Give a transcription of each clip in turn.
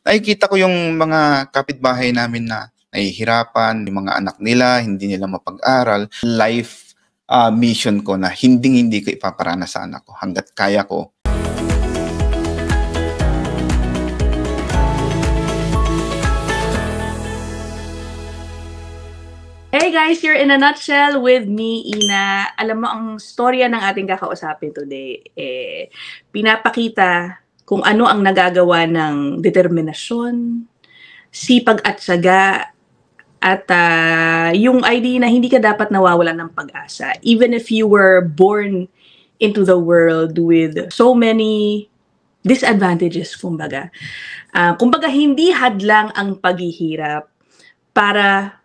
nakikita ko yung mga kapitbahay namin na nahihirapan, yung mga anak nila, hindi nila mapag-aral. Life mission ko na hindi ko ipaparana sa anak ko hanggat kaya ko. Hey guys, you're in a nutshell with me, Ina. Alam mo, ang storya ng ating kakausapin today, pinapakita kung ano ang nagagawa ng determinasyon, sipag at tiyaga, at yung idea na hindi ka dapat nawawalan ng pag-asa. Even if you were born into the world with so many disadvantages, kumbaga. Kumbaga, hindi hadlang ang paghihirap para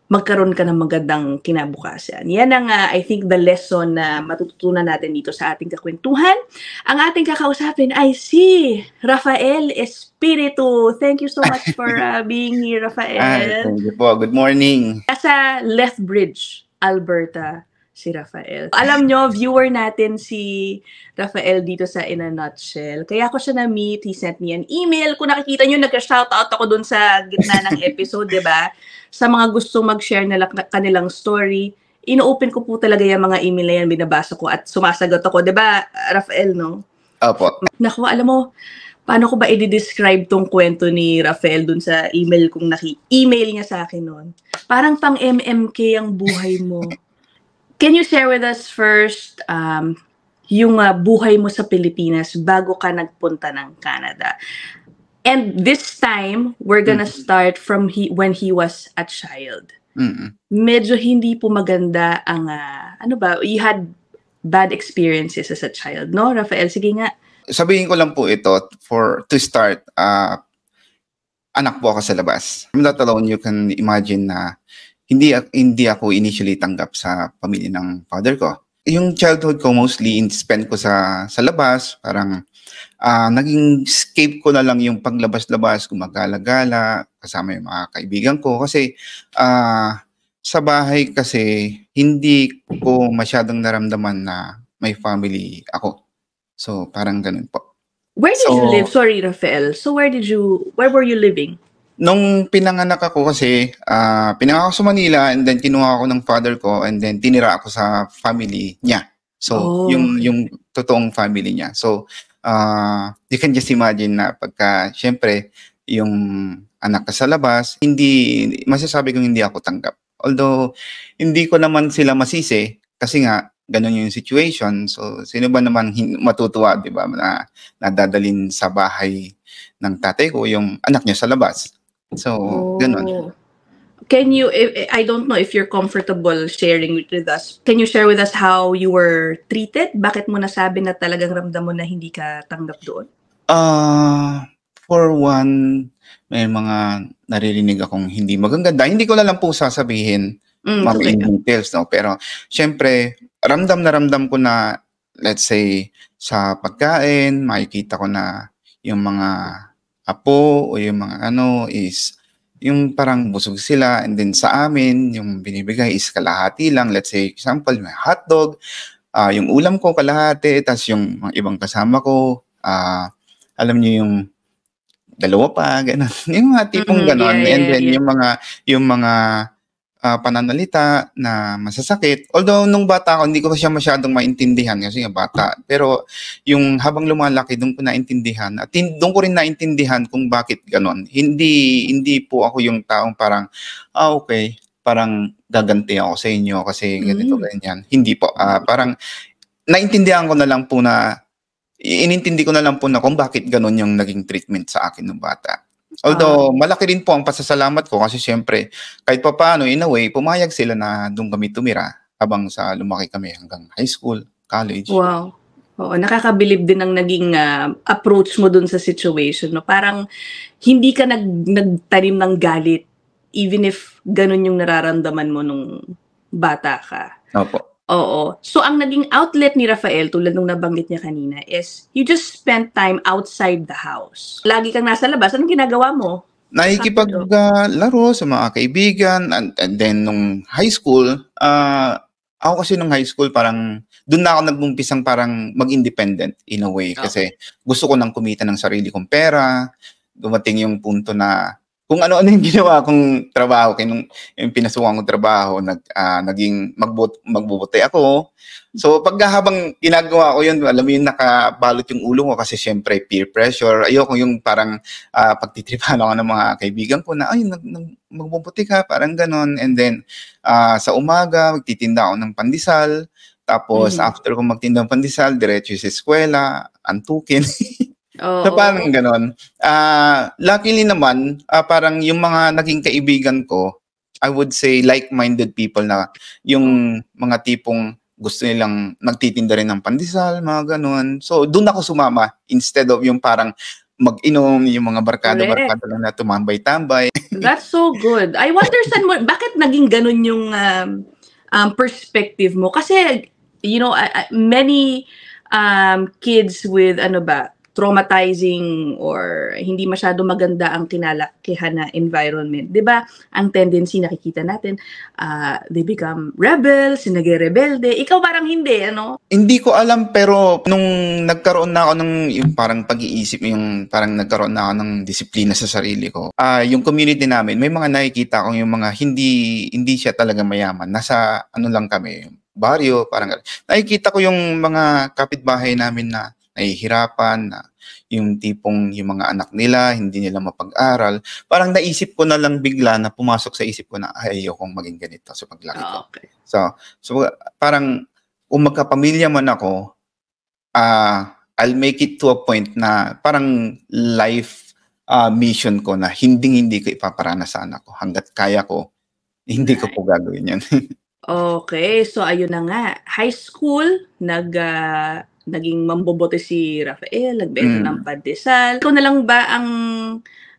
magkaroon ka ng magandang kinabukasan. Yan ang, I think, the lesson na matututunan natin dito sa ating kakwentuhan. Ang ating kakausapin ay si Rafael Espiritu. Thank you so much for being here, Rafael. Thank you po. Good morning. Sa Lethbridge, Alberta, si Rafael. Alam nyo, viewer natin si Rafael dito sa In a Nutshell. Kaya ako siya na-meet, he sent me an email. Kung nakikita nyo, nag-shoutout ako dun sa gitna ng episode, diba? Sa mga gustong mag-share na kanilang story, ino-open ko po talaga yung mga email na yan, binabasa ko at sumasagot ako. Diba, Rafael, no? Opo. Naku, alam mo, paano ko ba i-describe tong kwento ni Rafael dun sa email kung email niya sa akin noon? Parang pang MMK ang buhay mo. Can you share with us first yung buhay mo sa Pilipinas bago ka nagpunta ng Canada? And this time, we're gonna start from when he was a child. Medyo hindi po maganda ang, you had bad experiences as a child, no? Rafael, sige nga. Sabihin ko lang po ito, to start, anak po ako sa labas. I'm not alone, you can imagine na hindi ako initially tanggap sa pamilya ng father ko. Yung childhood ko mostly spend ko sa labas, parang naging escape ko na lang yung paglabas-labas, gumagala-gala, kasama yung mga kaibigan ko. Kasi sa bahay kasi hindi ko masyadong naramdaman na may family ako. So parang ganun po. Where did you live? Sorry, Rafael. So where were you living? Nung pinanganak ako kasi, pinanganak ako sa Manila and then kinuha ako ng father ko and then tinira ako sa family niya. So, yung totoong family niya. So, you can just imagine na pagka, syempre, yung anak ka sa labas, masasabi kong hindi ako tanggap. Although, hindi ko naman sila masisi kasi nga, ganun yung situation. So, sino ba naman matutuwa, di ba, na nadadalin sa bahay ng tatay ko yung anak niya sa labas. So, ganun. Can you, I don't know if you're comfortable sharing with us, can you share with us how you were treated? Bakit mo nasabi na talagang ramdam mo na hindi ka tanggap doon? For one, may mga naririnig akong hindi magaganda. Hindi ko na lang po sasabihin mga details, no? Pero, syempre, ramdam ko na, let's say, sa pagkain, makikita ko na yung mga apo o yung mga is yung parang busog sila and then sa amin yung binibigay is kalahati lang. Let's say example, may hotdog, yung ulam ko kalahati, tas yung mga ibang kasama ko alam niyo yung dalawa pa, ganun. Yung mga tipong ganun. And then yung mga pananalita na masasakit. Although nung bata ako, hindi ko siya masyadong maintindihan kasi nga bata. Pero yung habang lumalaki, doon ko naintindihan. At doon ko rin naintindihan kung bakit ganon. Hindi po ako yung taong parang, okay, parang gaganti ako sa inyo kasi ganito, ganyan. Hindi po. Parang naintindihan ko na lang po na, inintindi ko na lang po na kung bakit ganon yung naging treatment sa akin ng bata. Although, malaki rin po ang pasasalamat ko kasi syempre, kahit pa paano, in a way, pumayag sila na doon kami tumira habang sa lumaki kami hanggang high school, college. Wow. Oo, nakakabilib din ang naging approach mo doon sa situation. No? Parang hindi ka nagtanim ng galit even if ganun yung nararamdaman mo nung bata ka. Opo. Oo. So, ang naging outlet ni Rafael, tulad nung nabanggit niya kanina, is you just spent time outside the house. Lagi kang nasa labas. Anong ginagawa mo? Nakikipaglaro sa mga kaibigan. And then, nung high school, ako kasi nung high school, parang doon na ako nag-umpisang parang mag-independent in a way. Kasi gusto ko nang kumita ng sarili kong pera. dumating yung punto na kung ano-ano yung ginawa kong trabaho, yung pinasukan kong trabaho, naging magbubuti ako. So, habang ginagawa ko yun, alam mo yung nakabalot yung ulo ko kasi syempre peer pressure. Ayoko yung parang pagtitripan ako ng mga kaibigan ko na, ay, magbubuti ka, parang ganon. And then, sa umaga, magtitinda ako ng pandesal. Tapos, after ko magtinda ng pandesal, diretso sa eskwela, antukin. So, parang ganon. Luckily naman, parang yung mga naging kaibigan ko, I would say like-minded people na yung mga tipong gusto nilang nagtitinda rin ng pandesal, mga ganon. So, doon ako sumama instead of yung parang mag-inom, yung mga barkada-barkada lang na tumambay-tambay. That's so good. I wonder bakit naging ganon yung perspective mo? Kasi, you know, many kids with, traumatizing or hindi masyado maganda ang kinalakihan na environment. 'Di ba? Ang tendency nakikita natin, they become rebels, nagre-rebelde. Ikaw parang hindi, ano? Hindi ko alam, pero nung nagkaroon na ako ng yung parang pag-iisip, yung parang nagkaroon na ako ng disiplina sa sarili ko. Yung community namin, may mga nakikita ko yung mga hindi siya talaga mayaman. Nasa lang kami, baryo, parang nakikita ko yung mga kapitbahay namin na nahihirapan, na yung tipong yung mga anak nila, hindi nila mapag-aral. Parang naisip ko na lang bigla na pumasok sa isip ko na ayokong maging ganito sa paglaki ko. Okay. So parang kung magkapamilya man ako, I'll make it to a point na parang life mission ko na hindi ko ipaparanas sa anak ko. Hanggat kaya ko, hindi ko po gagawin yan. Okay, so ayun na nga. High school, naging mambobote si Rafael, nagbenta ng pandesal. Ikaw na lang ba ang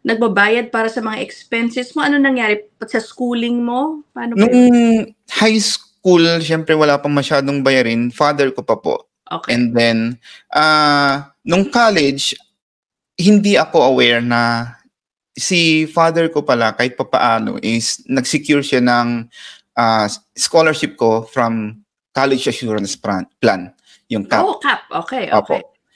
nagbabayad para sa mga expenses mo? Ano nangyari sa schooling mo? Paano ba yun? Nung high school, syempre wala pang masyadong bayarin. Father ko pa po. Okay. And then, nung college, hindi ako aware na si father ko pala, kahit papaano, is nag-secure siya ng scholarship ko from College Assurance Plan. Yung CAP. Oh, CAP. Okay.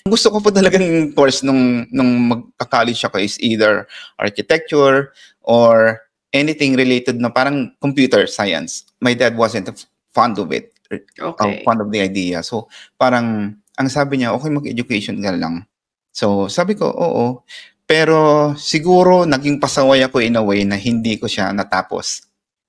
Gusto ko po talagang course nung magka-college ako is either architecture or anything related na parang computer science. My dad wasn't fond of it. Okay. Fond of the idea. So, parang, ang sabi niya, okay, mag-education ka lang. So, sabi ko, oo. Pero, siguro, naging pasaway ako in a way na hindi ko siya natapos.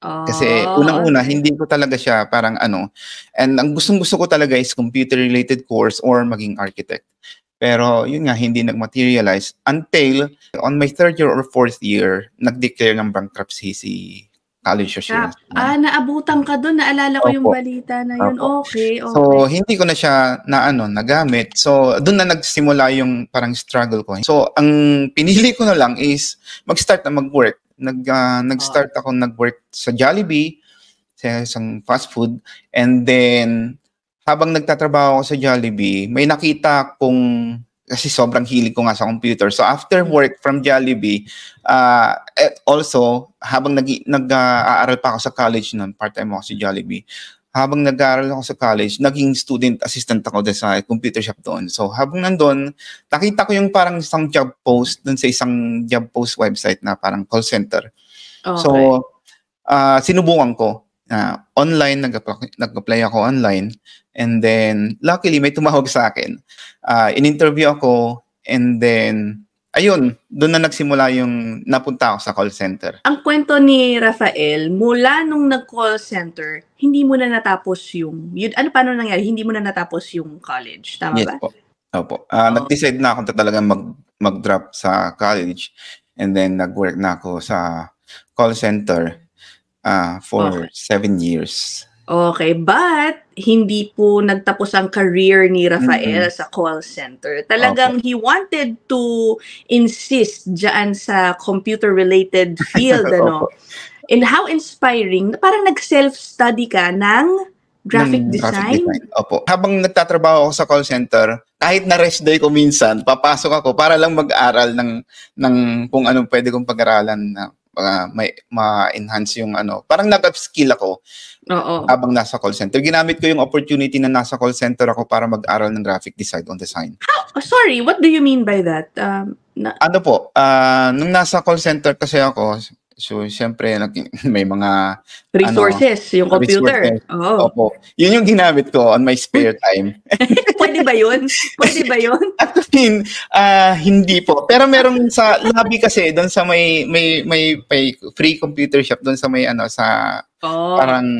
Kasi unang-una, hindi ko talaga siya parang and ang gustong-gusto ko talaga is computer-related course or maging architect. Pero yun nga, hindi nag-materialize until on my 3rd year or 4th year, nag-declare ng bankruptcy si College Assurance. Naabutan ka doon, naalala ko yung balita na yun. Okay. So, hindi ko na siya nagamit. So, doon na nagsimula yung parang struggle ko. So, ang pinili ko na lang is mag-start na mag-work. Nag-start ako nag-work sa Jollibee, sa isang fast food, and then habang nagtatrabaho ako sa Jollibee, may nakita kong, kasi sobrang hilig ko nga sa computer. So after work from Jollibee, also habang nag-aaral pa ako sa college noon, part-time ako sa Jollibee. Habang nag-aaral ako sa college, naging student assistant ako sa computer shop doon. So habang nandun, nakita ko yung parang isang job post doon sa isang job post website na parang call center. Okay. So sinubukan ko. Online, nag-apply ako online. And then, luckily, may tumawag sa akin. In-interview ako, and then, ayun, doon na nagsimula yung napunta ako sa call center. Ang kwento ni Rafael, mula nung nag-call center, hindi mo na natapos paano nangyari? Hindi mo na natapos yung college, tama ba? Yes po. Opo. Nag-decide na ako talagang mag-drop sa college, and then nag-work na ako sa call center for 7 years. Okay, but hindi po nagtapos ang career ni Rafael sa call center. Talagang he wanted to insist dyan sa computer-related field, And how inspiring, parang nag-self-study ka ng graphic design? Opo. Habang nagtatrabaho ako sa call center, kahit na rest day ko minsan, papasok ako para lang mag-aral ng kung anong pwede kong pag-aralan na ma-enhance yung parang nag-upskill ako habang nasa call center. Ginamit ko yung opportunity na nasa call center ako para mag-aral ng graphic design. Sorry, what do you mean by that? Nung nasa call center kasi ako, so siyempre may mga resources, yung computer. Opo. Yun yung ginamit ko on my spare time. Pwede ba yun? Actually, hindi po. Pero meron sa lobby kasi doon sa may free computer shop doon sa may parang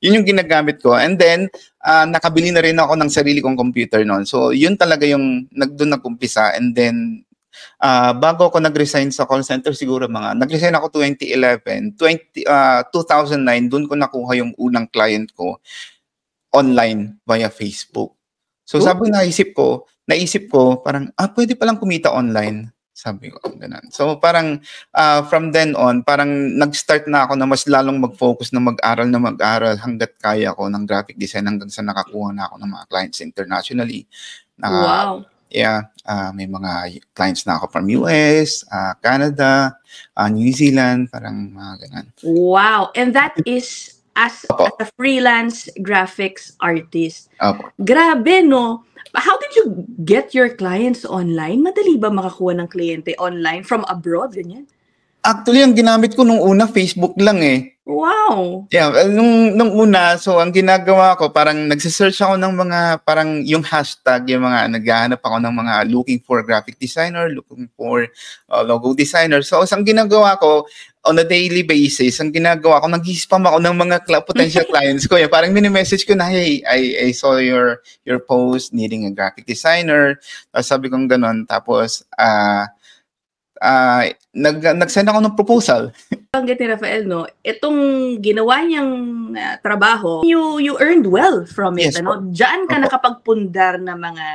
yun yung ginagamit ko. And then nakabili na rin ako ng sarili kong computer noon. So yun talaga yung doon nag-umpisa. And then bago ako nag-resign sa call center, siguro nag-resign ako 2011, 2009, doon ko nakuha yung unang client ko online via Facebook. So sabi naisip ko, parang, pwede palang kumita online. Sabi ko, ganun. So parang, from then on, parang nag-start na ako na mas lalong mag-focus na mag-aral hanggat kaya ko ng graphic design hanggang sa nakakuha na ako ng mga clients internationally. Wow. Yeah, may mga clients na ako from US, Canada, New Zealand, parang mga ganun. Wow. And that is as a freelance graphics artist. Opo. Grabe, no? How did you get your clients online? Madali ba makakuha ng kliyente online from abroad, ganyan? Actually, ang ginamit ko nung una, Facebook lang eh. Wow! Yeah, nung una, so ang ginagawa ko, parang nagsisearch ako ng mga, parang yung hashtag, yung mga, naghahanap ako ng mga looking for graphic designer, looking for logo designer. So, ang ginagawa ko, on a daily basis, ang ginagawa ko, nag-spam ako ng mga potential clients ko. Parang mini-message ko na, hey, I saw your post needing a graphic designer. Tapos sabi kong ganun. Tapos, nag-send ako ng proposal. Banggit ni Rafael, no? Itong ginawa niyang trabaho, you earned well from it. Yes, Diyan ka nakapagpundar ng mga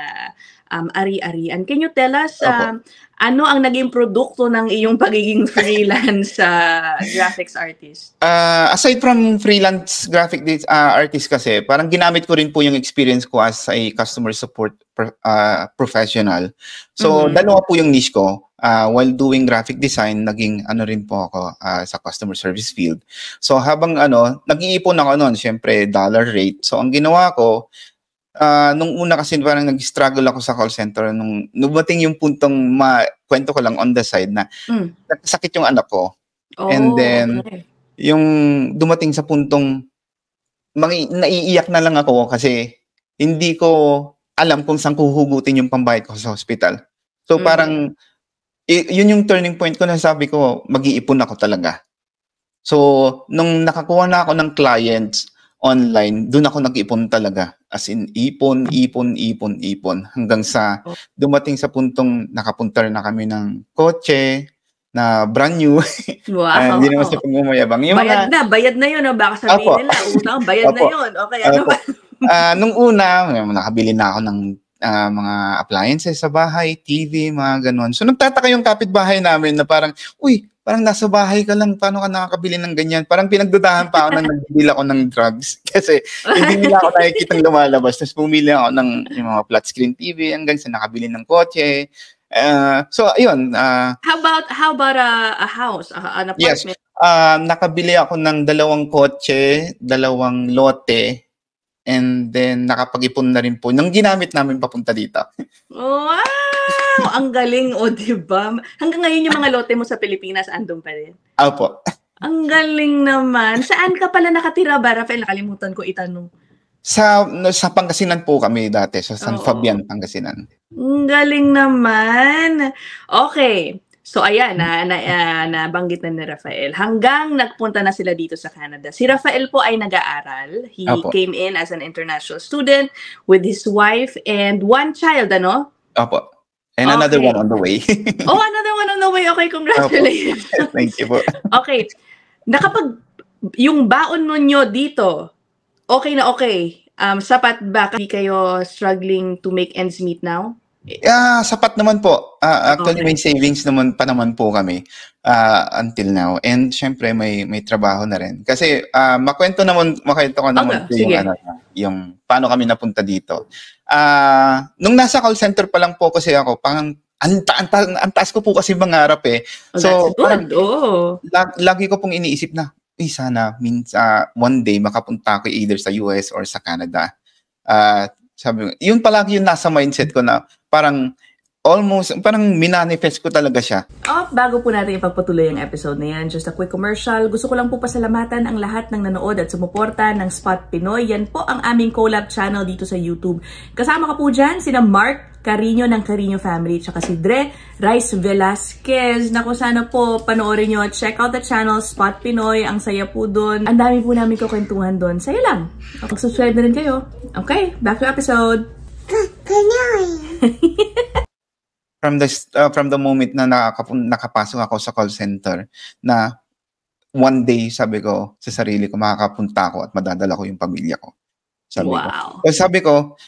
ari-arian. Can you tell us ano ang naging produkto ng iyong pagiging freelance graphics artist? Aside from freelance graphic artist kasi, parang ginamit ko rin po yung experience ko as a customer support professional. So, dalawa po yung niche ko. While doing graphic design, naging rin po ako sa customer service field. So, habang nag-iipon ako noon, syempre, dollar rate. So, ang ginawa ko, nung una kasi parang nag-struggle ako sa call center nung dumating yung puntong kwento ko lang on the side na sakit yung anak ko. And then, yung dumating sa puntong naiiyak na lang ako kasi hindi ko alam kung saan kuhugutin yung pambayad ko sa hospital. So, parang yun yung turning point ko na sabi ko, mag-iipon ako talaga. So, nung nakakuha na ako ng clients online, doon ako nag-ipon talaga. As in, ipon. Hanggang sa dumating sa puntong nakapunta na kami ng kotse, na brand new. Wow. Hindi naman sa pagmumayabang. Bayad na yun. Baka sabihin nila, utang, bayad na yun. Okay, ano ba? Nung una, nakabili na ako ng mga appliances sa bahay, TV, mga ganon. So, nagtataka yung kapitbahay namin na parang, parang nasa bahay ka lang, paano ka nakakabili ng ganyan? Parang pinagdudahan pa ako na nagbili ako ng drugs. Kasi hindi nila ako nakikitang lumalabas. Tapos bumili ako ng yung mga flat screen TV hanggang sa nakabili ng kotse. So, ayun. How about a house, an apartment? Yes. Nakabili ako ng 2 kotse, 2 lote, and then nakapag-ipon na rin po nang ginamit namin papunta dito. Wow! Ang galing, diba? Hanggang ngayon yung mga lote mo sa Pilipinas, andun pa rin? Opo. Ang galing naman. Saan ka pala nakatira ba, Rafael? Nakalimutan ko itanong. Sa Pangasinan po kami dati, sa San Fabian, Pangasinan. Ang galing naman. Okay. So ayan, nabanggit na ni Rafael. Hanggang nagpunta na sila dito sa Canada. Si Rafael po ay nag-aaral. He came in as an international student with his wife and 1 child, ano? Opo. And another one on the way. Another one on the way. Okay, congratulations. Thank you po. Okay. Yung baon ninyo dito, okay na okay. Sapat ba? Hindi kayo struggling to make ends meet now? Sapat naman po. Actually, may savings naman po kami until now. And syempre, may trabaho na rin. Kasi makwento ko naman yung paano kami napunta dito. Nung nasa call center pa lang po kasi ako, ang taas ko po kasi mangarap eh. Oh, So, that's good. Oh. Lagi ko pong iniisip na, sana one day makapunta ako either sa US or sa Canada. Sabi ko, yun palagi yung nasa mindset ko na parang parang minanifest ko talaga siya. Bago po natin ipagpatuloy ang episode na yan, just a quick commercial. Gusto ko lang po pasalamatan ang lahat ng nanood at sumuporta ng Spot Pinoy. Yan po ang aming collab channel dito sa YouTube. Kasama ka po dyan, sina Mark Carino ng Carino Family, tsaka si Dre Rice Velasquez. Naku, sana po panoorin nyo. Check out the channel, Spot Pinoy. Ang saya po doon. Ang dami po namin kukwentuhan doon. Saya lang. Mag-subscribe na rin kayo. Okay, back to episode. From the moment na nakapasok ako sa call center, na one day sabi ko sa sarili ko, makakapunta ako at madadala ko yung pamilya ko. Sabi ko. So sabi ko,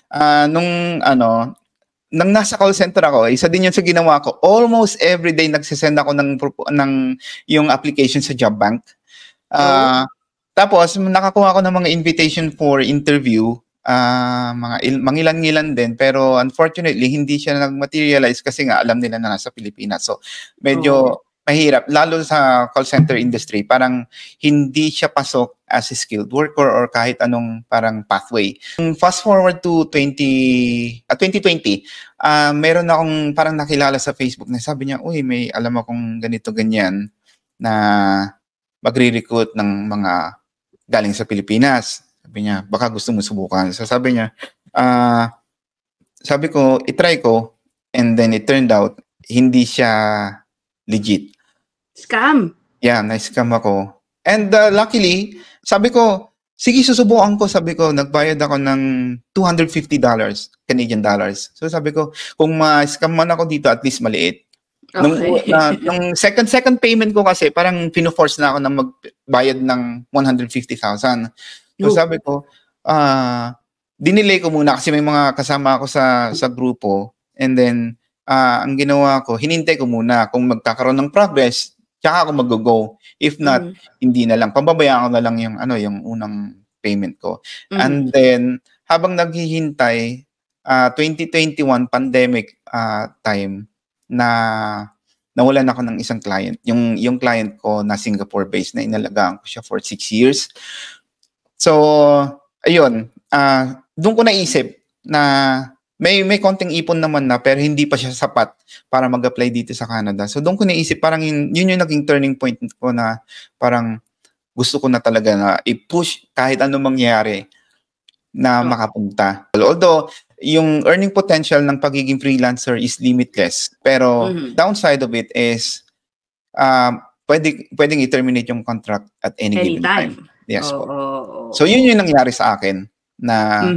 nang nasa call center ako, isa din yun sa ginawa ko. Almost every day nagsisend ako ng yung application sa job bank. Tapos nakakuha ako ng mga invitation for interview. Mangilan-ngilan din, pero unfortunately hindi siya nag-materialize kasi nga alam nila na nasa Pilipinas. So medyo mahirap, lalo sa call center industry, parang hindi siya pasok as a skilled worker or kahit anong parang pathway. Fast forward to 2020, meron akong parang nakilala sa Facebook na sabi niya, uy, may alam akong ganito ganyan na magre-recruit ng mga galing sa Pilipinas. Sabi niya, baka gusto mo subukan. So sabi niya, sabi ko, itry ko, and then it turned out, hindi siya legit. Scam? Yeah, na-scam ako. And luckily, sabi ko, sige, susubukan ko. Sabi ko, nagbayad ako ng $250, Canadian dollars. So sabi ko, kung ma-scam man ako dito, at least maliit. Okay. Nung second payment ko kasi, parang pino-force na ako na magbayad ng $150,000. So sabi ko, dinelay ko muna kasi may mga kasama ako sa grupo, and then ang ginawa ko, hinintay ko muna kung magkakaroon ng progress, tsaka ako mag-go. If not, hindi na lang. Pababayaan ko na lang yung unang payment ko. And then, habang naghihintay, 2021 pandemic time, na nawalan ako ng isang client. Yung client ko na Singapore-based, na inalagaan ko siya for 6 years. So, ayun, doon ko naisip na may konting ipon naman na, pero hindi pa siya sapat para mag-apply dito sa Canada. So, doon ko naisip, parang yun yung naging turning point ko na parang gusto ko na talaga na i-push kahit anong mangyari na makapunta. Although, yung earning potential ng pagiging freelancer is limitless. Pero, downside of it is, pwedeng i-terminate yung contract at any given time. Yes po. So, yun yung nangyari sa akin na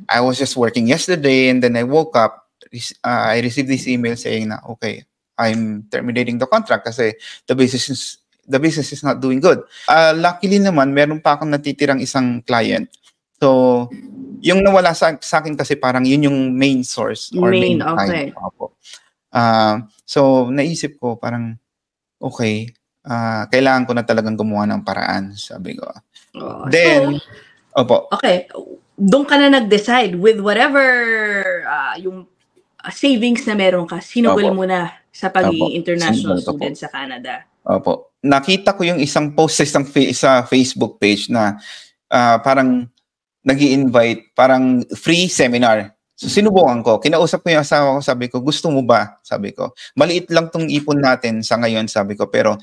I was just working yesterday, and then I woke up, I received this email saying na, okay, I'm terminating the contract kasi the business is not doing good. Luckily naman, meron pa akong natitirang isang client. So, yung nawala sa akin kasi parang yun yung main source or main client. So, naisip ko parang, okay, kailangan ko na talagang gumawa ng paraan, sabi ko. Then, okay, doon ka na nag-decide with whatever yung savings na meron ka, sinugol mo na sa pagiging international student sa Canada. Opo. Nakita ko yung isang post sa Facebook page na parang nag-i-invite, parang free seminar. So sinubukan ko, kinausap ko yung asawa ko, sabi ko, gusto mo ba? Sabi ko, maliit lang tong ipon natin sa ngayon, sabi ko, pero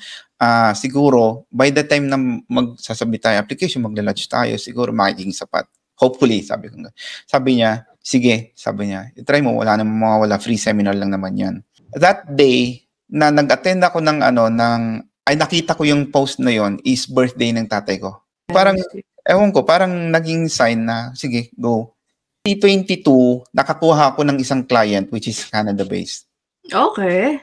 siguro, by the time na magsasabit tayo application, magla-launch tayo, siguro magiging sapat. Hopefully, sabi ko. Sabi niya, sige, sabi niya, i-try mo, wala namang mawawala, free seminar lang naman yan. That day, na nag-attend ako ay nakita ko yung post na yon is birthday ng tatay ko. Parang, ewan ko, parang naging sign na, sige, go. 2022, nakakuha ako ng isang client which is Canada-based. Okay.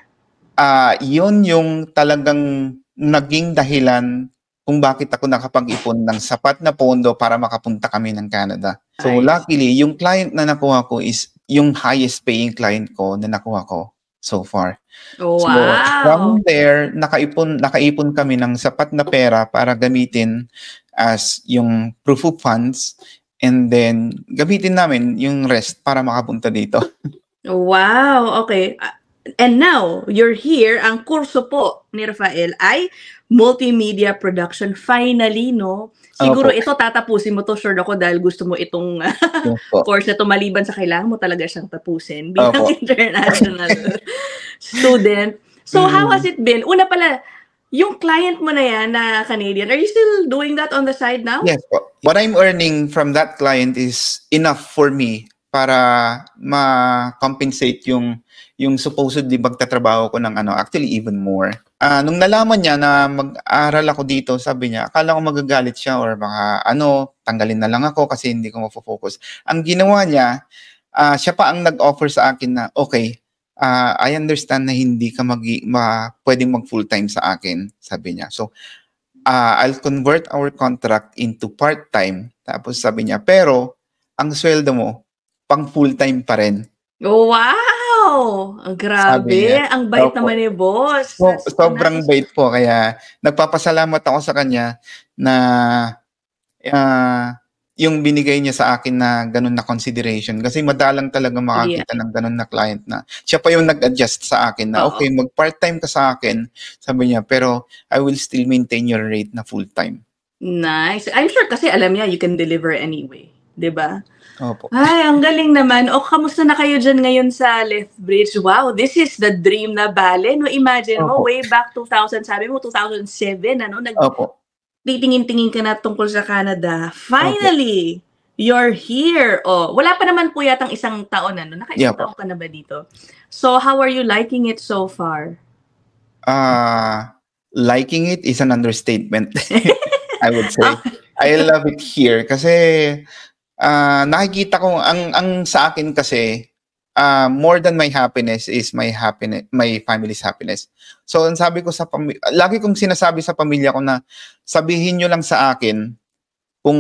Yun yung talagang naging dahilan kung bakit ako nakapag-ipon ng sapat na pondo para makapunta kami ng Canada. So luckily, yung client na nakuha ko is yung highest paying client ko na nakuha ko so far. Wow. So from there, nakaipon kami ng sapat na pera para gamitin as yung proof of funds. And then, gamitin namin yung rest para makapunta dito. Wow, okay. And now, you're here. Ang kurso po ni Rafael ay multimedia production. Finally, no? Siguro Opo. ito tatapusin mo to, sure ako, dahil gusto mo itong Yes po. course na to, maliban sa kailangan mo talaga siyang tapusin bilang Opo. international student. So, how has it been? Una pala, yung client mo na yan na Canadian, are you still doing that on the side now? Yes po. What I'm earning from that client is enough for me para ma-compensate yung supposedly magtatrabaho ko ng actually even more. Nung nalaman niya na mag-aral ako dito, sabi niya, akala ko magagalit siya or baka tanggalin na lang ako kasi hindi ko mafo-focus. Ang ginawa niya, siya pa ang nag-offer sa akin na, okay, I understand na hindi ka pwedeng mag full-time sa akin, sabi niya. So, I'll convert our contract into part-time. Tapos sabi niya, pero ang sweldo mo, pang full-time pa rin. Wow! Grabe. Ang bait naman ni boss. Sobrang bait po. Kaya nagpapasalamat ako sa kanya na yung binigay niya sa akin na ganun na consideration. Kasi madalang talaga makakita ng ganun na client na siya pa yung nag-adjust sa akin na okay, mag-part-time ka sa akin, sabi niya, pero I will still maintain your rate na full-time. Nice. I'm sure kasi alam niya you can deliver anyway. 'Di ba? Opo. Ay, ang galing naman. Kamusta na kayo dyan ngayon sa Lethbridge? Wow, this is the dream na bale. No, imagine mo, way back 2000, sabi mo 2007, Opo. titingin-tingin ka na tungkol sa Canada. Finally, you're here. Wala pa naman po yatang isang taon na, no? Naka-isang taon ka na ba dito? So, how are you liking it so far? Liking it is an understatement. I would say. I love it here kasi nakikita ko ang sa akin kasi more than my happiness is my family's happiness. So ang sabi ko lagi kong sinasabi sa pamilya ko na sabihin niyo lang sa akin kung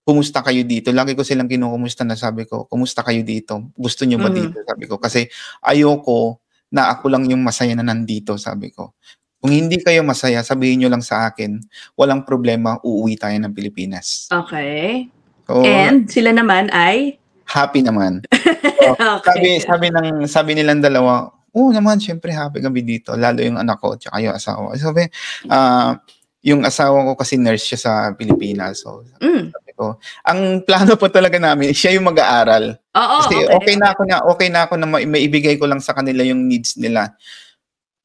kumusta kayo dito. Lagi ko silang kinukumusta na sabi ko, kumusta kayo dito? Gusto niyo ba dito? Sabi ko kasi ayoko na ako lang yung masaya na nandito, sabi ko. Kung hindi kayo masaya, sabihin niyo lang sa akin, walang problema, uuwi tayo ng Pilipinas. Okay. So, and sila naman ay happy naman. So, okay. Sabi nilang dalawa, naman, syempre happy kami dito, lalo yung anak ko tsaka yung asawa. Sabi, yung asawa ko kasi nurse siya sa Pilipinas. So, sabi ko, ang plano po talaga namin, siya yung mag-aaral. Kasi okay na ako na maibigay ko lang sa kanila yung needs nila.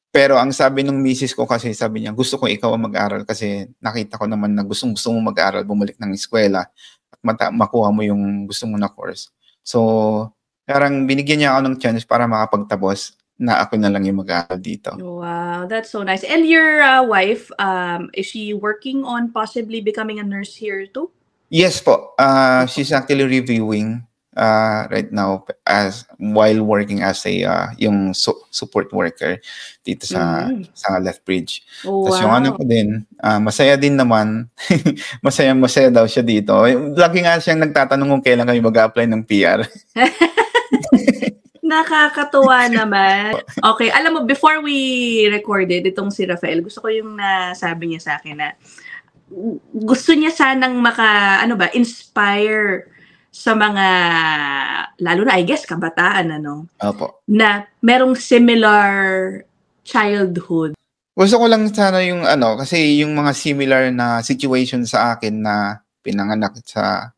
Pero ang sabi ng misis ko kasi, sabi niya, gusto ko ikaw ang mag-aral kasi nakita ko naman na gusto mo mag-aral, bumalik ng eskwela at makuha mo yung gusto mo na course. So, parang binigyan niya ako ng chance para makapagtapos na ako na lang yung mag-aaral dito. Wow, that's so nice. And your wife, is she working on possibly becoming a nurse here too? Yes po. She's actually reviewing right now while working as a yung support worker dito sa Lethbridge. Tapos yung ano ko din, masaya din naman. masaya daw siya dito. Lagi nga siyang nagtatanong kung kailan kami mag-apply ng PR. Nakakatuwa naman. Okay, alam mo, before we recorded itong si Rafael, gusto ko yung nasabi niya sa akin na gusto niya sanang inspire sa mga, lalo na I guess, kabataan, Opo. Na merong similar childhood. Gusto ko lang sana yung kasi yung mga similar na situation sa akin na pinanganak sa,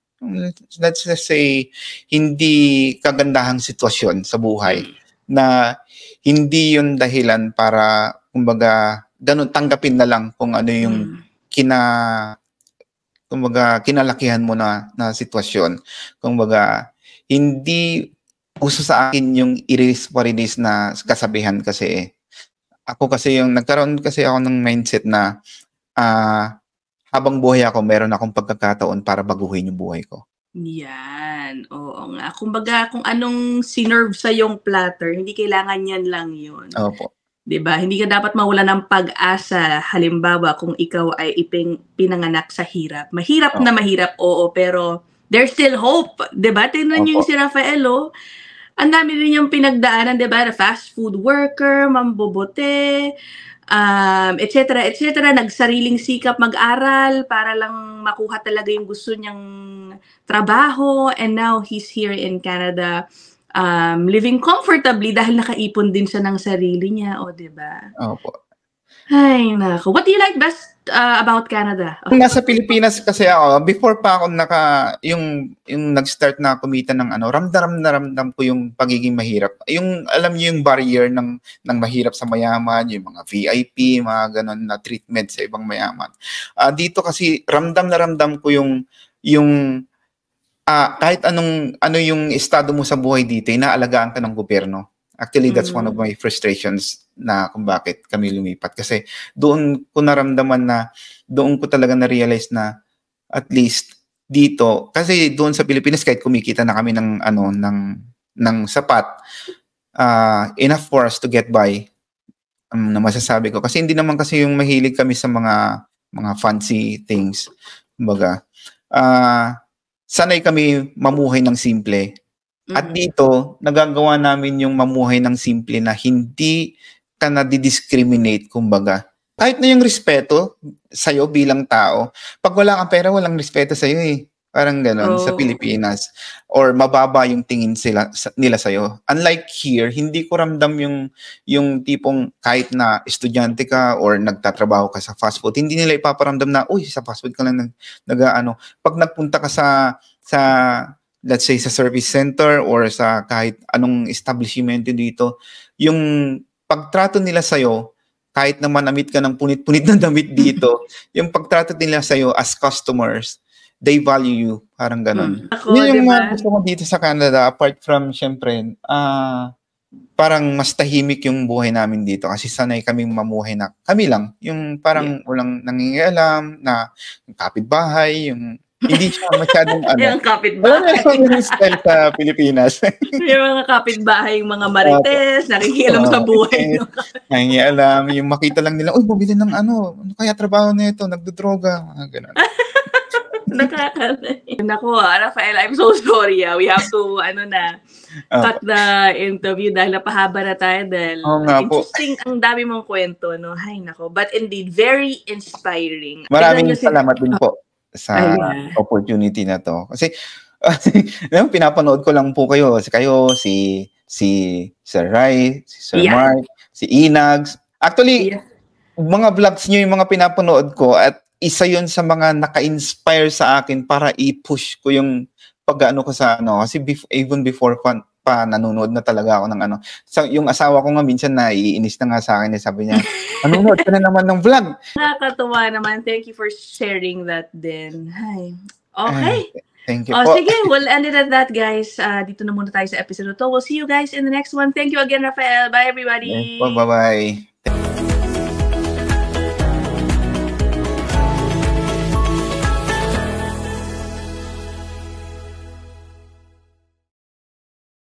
let's just say, hindi kagandahang sitwasyon sa buhay na hindi yun dahilan para, kumbaga, ganun, tanggapin na lang kung ano yung kinalakihan mo na sitwasyon. Kumbaga, hindi uso sa akin yung iris parinis na kasabihan kasi. Ako kasi nagkaroon kasi ako ng mindset na habang buhay ako, meron akong pagkakataon para baguhin yung buhay ko. Yan. Oo nga. Kumbaga, kung anong sinerve sa yung platter, hindi kailangan yan lang yun. Opo. 'Di ba? Hindi ka dapat mawalan ng pag-asa. Halimbawa, kung ikaw ay pinanganak sa hirap. Mahirap na mahirap, oo, pero there's still hope. 'Di ba? Tingnan niyo yung si Rafael, ang dami rin yung pinagdaanan, 'di ba? Fast food worker, mambobote, et cetera, nagsariling sikap mag-aral para lang makuha talaga yung gusto niyang trabaho, and now he's here in Canada. living comfortably dahil nakaipon din siya ng sarili niya, o 'di ba? Opo. Ay naku, what do you like best about Canada? Nasa Pilipinas kasi ako, before pa ako yung nag-start na kumita ng ramdam ko yung pagiging mahirap. Yung alam niyo yung barrier ng mahirap sa mayaman, yung mga VIP, mga ganon na treatment sa ibang mayaman. Dito kasi ramdam na ramdam ko yung kahit ano yung estado mo sa buhay dito, inaalagaan ka ng gobyerno. Actually, that's one of my frustrations na kung bakit kami lumipat. Kasi doon ko naramdaman doon ko talaga na-realize na at least dito, kasi doon sa Pilipinas kahit kumikita na kami ng sapat, enough for us to get by, na masasabi ko. Kasi hindi naman kasi yung mahilig kami sa mga fancy things. Kumbaga, sanay kami mamuhay ng simple. At dito, nagagawa namin yung mamuhay ng simple na hindi ka na-discriminate, kumbaga. Kahit na yung respeto sa'yo bilang tao, pag wala kang pera, walang respeto sa'yo eh. Parang ganon sa Pilipinas. Or mababa yung tingin nila sa'yo. Unlike here, hindi ko ramdam yung tipong kahit na estudyante ka or nagtatrabaho ka sa fast food, hindi nila ipaparamdam na, uy, sa fast food ka lang Pag nagpunta ka sa let's say sa service center or sa kahit anong establishment dito, yung pagtrato nila sa'yo, kahit na manamit ka ng punit-punit na damit dito, yung pagtrato nila sa'yo as customers, they value you. Parang ganon. Yun yung mga gusto ko dito sa Canada, apart from, syempre, parang mas tahimik yung buhay namin dito kasi sanay kaming mamuhay na kami lang. Yung parang walang nangingialam na kapitbahay, yung hindi siya masyadong Yung kapitbahay. Wala yung style sa Pilipinas. Yung mga kapitbahay, yung mga marites, nakikialam sa buhay. Nangingialam, yung makita lang nila, uy, bumili ng ano kaya trabaho na ito, nagdodroga, mga ganun. Nakakalay. Nako, Rafael, I'm so sorry. We have to, cut the interview dahil napahaba na tayo dahil interesting, ang dami mong kwento, no? Hay, nako. But indeed, very inspiring. Maraming salamat din po sa opportunity na to. Kasi pinapanood ko lang po kayo. Si Sir Rai, si Sir Mark, si Inags. Actually, mga vlogs nyo yung mga pinapanood ko at isa yun sa mga naka-inspire sa akin para i-push ko yung pag-ano ko sa Kasi even before pa nanonood na talaga ako ng yung asawa ko nga minsan naiinis na nga sa akin, sabi niya, nanonood ka na naman ng vlog. Nakakatuwa naman. Thank you for sharing that din. Hi. Okay. Thank you po. Sige, we'll end it at that, guys. Dito na muna tayo sa episode to. We'll see you guys in the next one. Thank you again, Rafael. Bye, everybody. Bye-bye.